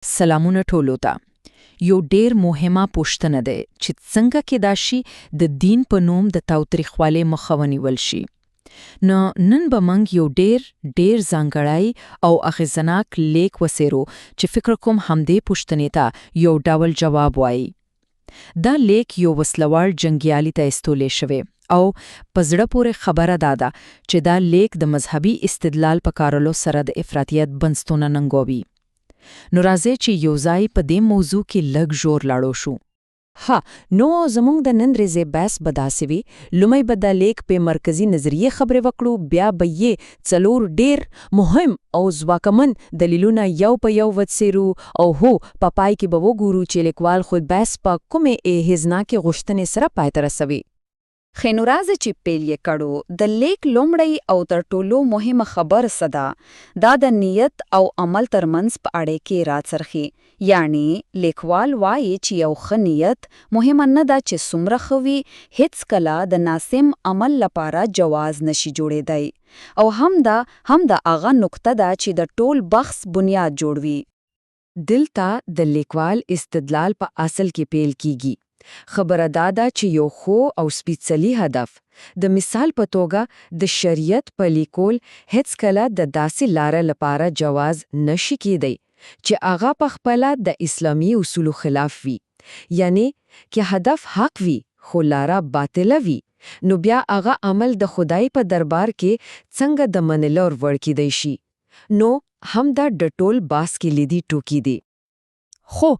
سلامونه ټولو ته. یو ډیر مهمه پوښتنه ده چې څنګه کېدای شي د دین په نوم د تاوتریخوالي مخه ونیول شي. نن به موږ یو ډیر ځانګړی او اغېزناک لیک وڅېړو چې فکر کوم همدې پوښتنې ته یو ډول جواب وایي. دا لیک یو وسلوال جنګیالي ته استولی شوی او په زړه پورې خبره ده چې دا لیک د مذهبي استدلال په کارولو سره د افراطیت بنسټونه ننګوي. نو راځئ چې یو ځای په دې موضوع کې لږ ژور لاړو شو. ها نو زموږ د نن ورځې بحث به داسې وي. لومړی به د لیک په مرکزي نظریې خبرې وکړو، بیا به یې څلور ډیر مهم او ځواکمن دلیلونه یو په یو وڅېړو او په پای کې به وګورو چې لیکوال خود بحث په کومې اغېزناکې غوښتنې سره پای ته رسوي. خو نو راځه چې پیل یې کړو. د لیک لومړی او تر ټولو مهمه خبر څه ده؟ دا د نیت او عمل ترمنځ په اړه کې راڅرخي. یعنی لیکوال وایي چې یو ښه نیت مهمه نه ده چې څومره ښه وي، هیڅ کله د ناسم عمل لپاره جواز نشي جوړېدی. او هم دا هغه نقطه ده چې د ټول بحث بنیاد جوړوي. دلته د لیکوال استدلال په اصل کې پیل کیږي. خبره ده چې یو خو او سپیڅلی هدف د مثال په توګه د شریعت پلي کول هیڅ کله د داسې لارې لپاره جواز نشي کېدی چې هغه په خپله د اسلامي اصولو خلاف وي. یعنی که هدف حق وي خو لاره باطله وي، نو بیا هغه عمل د خدای په دربار کې څنګه د منلو وړ کېدی شي. نو هم دا د ټول باس کې لیدي ټوکی دی. خو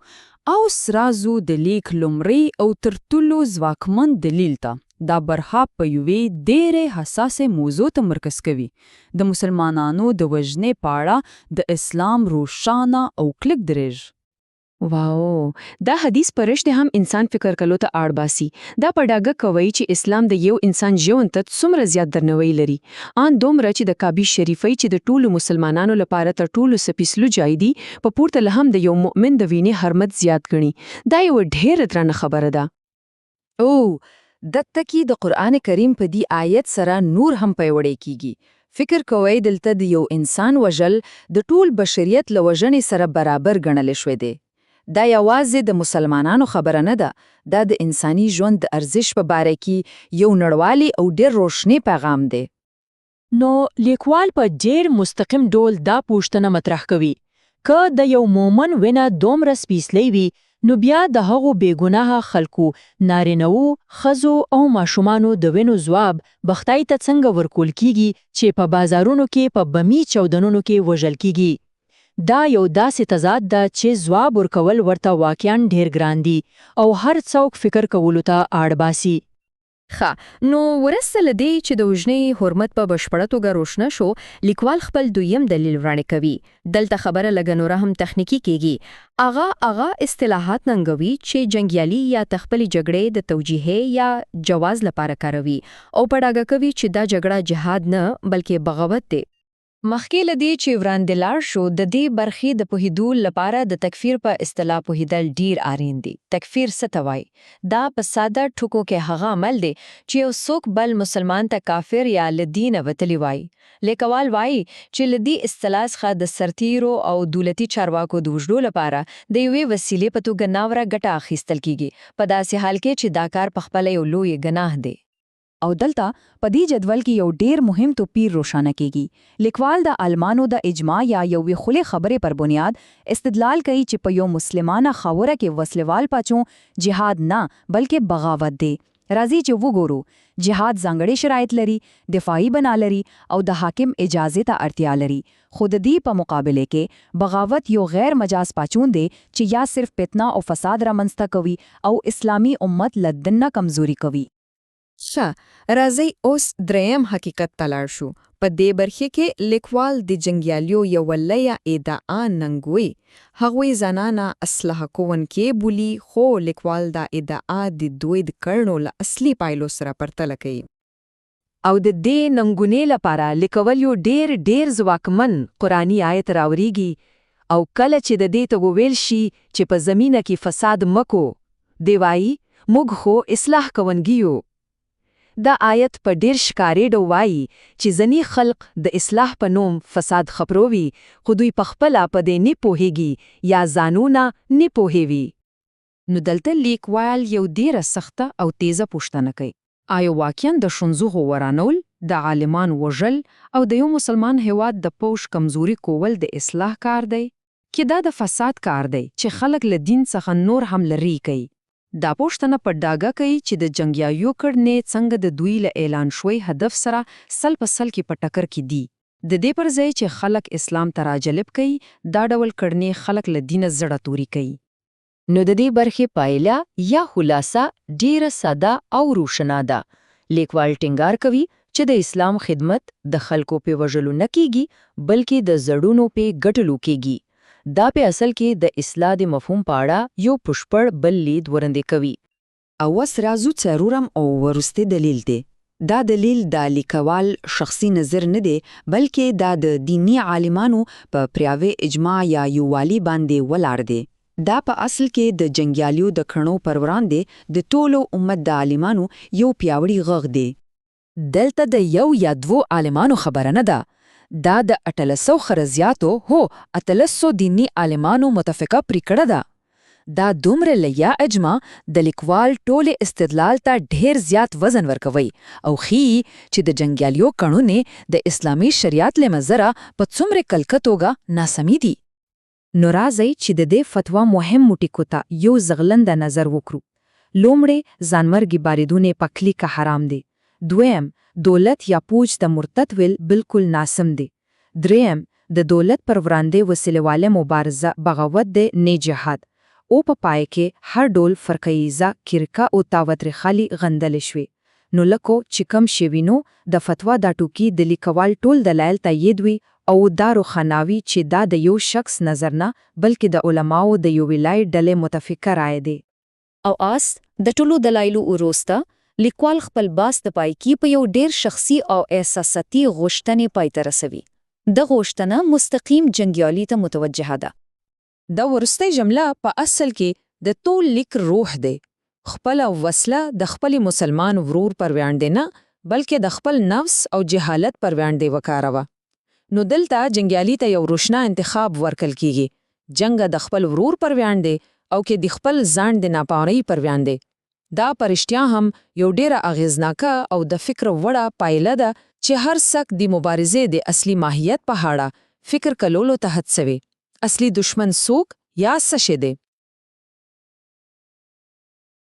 او سرازو د لیک لومړی او تر ټولو ځواکمن دلیل ته دا برخه په یوې ډېرې حساسې موضوع تمرکز کوي: د مسلمانانو د وژنې په اړه د اسلام روښانه او کلک دریځ. واو، دا حدیث پرشته هم انسان فکر کولو ته اړ باسي. دا په ډاګه کوي چې اسلام د یو انسان ژوند ته څومره زیات درناوی لري. ان دومره چې د کعبه شریفې چې د ټولو مسلمانانو لپاره تر ټولو سپیڅلو ځای دی، په پورته له هم د یو مؤمن د وینې حرمت زیات ګڼي. دا یو ډېره درنه خبره ده. دلته کې د قرآن کریم په دې آیت سره نور هم پیوړی کیږي. فکر کوئ دلته د یو انسان وژل د ټول بشریت له وژنې سره برابر ګڼل شوی دی. دا یوازې د مسلمانانو خبره نه ده، دا د انساني ژوند د ارزش په باره کې یو نړیوالي او ډېر روښانه پیغام دی. نو لیکوال په ډېر مستقیم ډول دا پوښتنه مطرح کوي: که د یو مومن وینه دومره سپیڅلې وي، نو بیا د هغو بېګناه خلکو، نارینه‌وو، ښځو او ماشومانو د وینو ځواب بختای ته څنګه ورکول کیږي چې په بازارونو کې په بمي چاودنونو کې وژل کیږي؟ دا یو داسې تضاد ده چې ځواب ورکول ورته واقعاً ډېر ګران دي او هر څوک فکر کولو ته اړ باسي. نو ورسته لدی چې د وژنې حرمت په بشپړه توګه روښانه شو، لیکوال خپل دویم دلیل وړاندې کوي. دلته خبره لږه نوره هم تخنیکی کیږي. هغه اصطلاحات ننګوي چې جنګیالي یا تخپلې جګړې د توجیه یا جواز لپاره کاروي او په ډاګه کوي چې دا جګړه جهاد نه بلکې بغاوت دی. مخکې له دې چې وړاندې لاړ شو، د دې برخې د پوهېدو لپاره د تکفیر په اصطلاح پوهېدل ډیر اړین دي. تکفیر څه ته وایي؟ دا په ساده ټکو کې هغه عمل دی چې یو څوک بل مسلمان ته کافر یا له دینه وتلی وایي. لیکوال وایي چې له دې اصطلاح څخه د سرتیرو او دولتي چارواکو د وژلو لپاره د یوې وسیلې په توګه ناوړه ګټه اخیستل کیږي، په داسې حال کې چې دا کار پخپله یو لوی ګناه دی. او دلته په دې جدول کې یو ډیر مهم توپیر روښانه کیږي. لیکوال د عالمانو د اجماع یا یوې خلې خبرې پر بنیاد استدلال کوي چې په یو مسلمانه خاوره کې وسلوال پاچون جهاد نه بلکې بغاوت دی. راځي چې وګورو. جهاد ځانګړي شرایط لري، دفاعي بنا لري او د حاکم اجازه ته اړتیا لري. خو د دې په مقابله کې بغاوت یو غیر مجاز پاچون دی چې یا صرف فتنه او فساد رامنځته کوي او اسلامی امت له دننه کمزوري کوي. راځئ اوس دریم حقیقت ته لاړ شو. په دې برخه کې لیکوال د جنګیالیو یو لویه ادعا ننګوي. هغوی ځانانه اسلحه کوونکي بولي، خو لیکوال دا ادعا د دوی د کړنو له اصلي پایلو سره پرتله کوي. او د دې ننګونې لپاره لیکوال یو ډېر ځواکمن قرآني آیت راوړيږي. او کله چې د دې ته وویل شي چې په زمینه کې فساد مکو، دی وایي موږ خو اصلاح کوونکي یو. دا آیت په ډیر ښکارېډو وایي چې ځینې خلق د اصلاح په نوم فساد خپروي خو دوی پخپله په دې نه پوهیږي یا ځانونه نه پوهیوي. نو دلته لیکوال یو ډیره سخته او تیزه پوښتنه کوي. آیا واقعاً د ښځو ورانول، د عالمان وژل او د یو مسلمان هیواد د پوش کمزوري کول د اصلاح کار دی؟ کې دا د فساد کار دی چې خلک له دین څخه نور هم لرې کوي. دا پوښتنه په ډاګه کوي چې د جنګیالیو کړنې څنګه د دوی له اعلان شوی هدف سره سل په سل کې په ټکر کې دي. د دې پر ځای چې خلک اسلام ته راجلب کوي، دا ډول کړنې خلک له دینه زړه توري کوي. نو د دې برخې پایله یا خلاصه ډیره ساده او روښانه ده. لیکوال ټینګار کوي چې د اسلام خدمت د خلکو په وژلو نه کیږي بلکې د زړونو په ګټلو کیږي. دا په اصل کې د اصلاح د مفهوم په اړه یو پشپړ بل لید وړاندې کوي. او اوس راځو څلورم او وروستی دلیل دی. دا دلیل د لیکوال شخصي نظر نه دی بلکې دا د دینی عالمانو په پریاوي اجماع یا یووالي باندې ولاړ دی. دا په اصل کې د جنګیالیو د کړنو پر وړاندې د ټولو امت د عالمانو یو پیاوړی غږ دی. دلته د یو یا دوو عالمانو خبره نه ده. دا د 800 خرزیاتو 800 دینی عالمانو متفقه پریکړه ده. دا دومره لیا اجماع د لیکوال ټول استدلال ته ډیر زیات وزن ورکوي او ښیي چې د جنګیالیو کړنې د اسلامي شریعت له نظره په څومره کلکه توګه ناسمې دي. نو راځئ چې د دې فتوا مهم ټکو ته یو زغلنده نظر وکړو. لومړی ځانمرګي باریدونه په کلیکه حرام دي. دویم دولت یا پوج ته مرتد ویل بالکل ناسم دی. دریم د دولت پر وړاندې وسیلهواله مبارزه بغاوت دی نه جهاد. او په پای کې هر ډول فرقیزه کرکه او تاوتریخالي غندل شوی. نو لکه چې کم شوینو د فتوا دا ټوکی د لیکوال ټول دلایل تایید وي او دا روښانوي چې دا د یو شخص نظر نه بلکې د علماو د یو ویلای ډلې متفقه رائے دی. او آس د ټولو دلایلو وروسته لیکوال خپل باس د پایکی په یو ډیر شخصي او احساساتي غوښتنې پای ته رسوي. د غوښتنه مستقیم جنګیالي ته متوجهه ده. دا ورستی جمله په اصل کې د ټول لیک روح دی. خپل وسله د خپل مسلمان ورور پر وړاندې نه بلکې د خپل نفس او جهالت پر وړاندې وکاروه. نو دلته جنګیالي ته یو روښانه انتخاب ورکل کیږي. جنگ د خپل ورور پر وړاندې او کې د خپل ځان د ناپاورۍ پر وړاندې. دا پرشتیا هم یو ډیره اغیزناکه او د فکر وړه پایله ده چې هر څوک د مبارزې د اصلي ماهیت په اړه فکر کولو ته هڅوي. اصلي دشمن څوک یا څه شی دی؟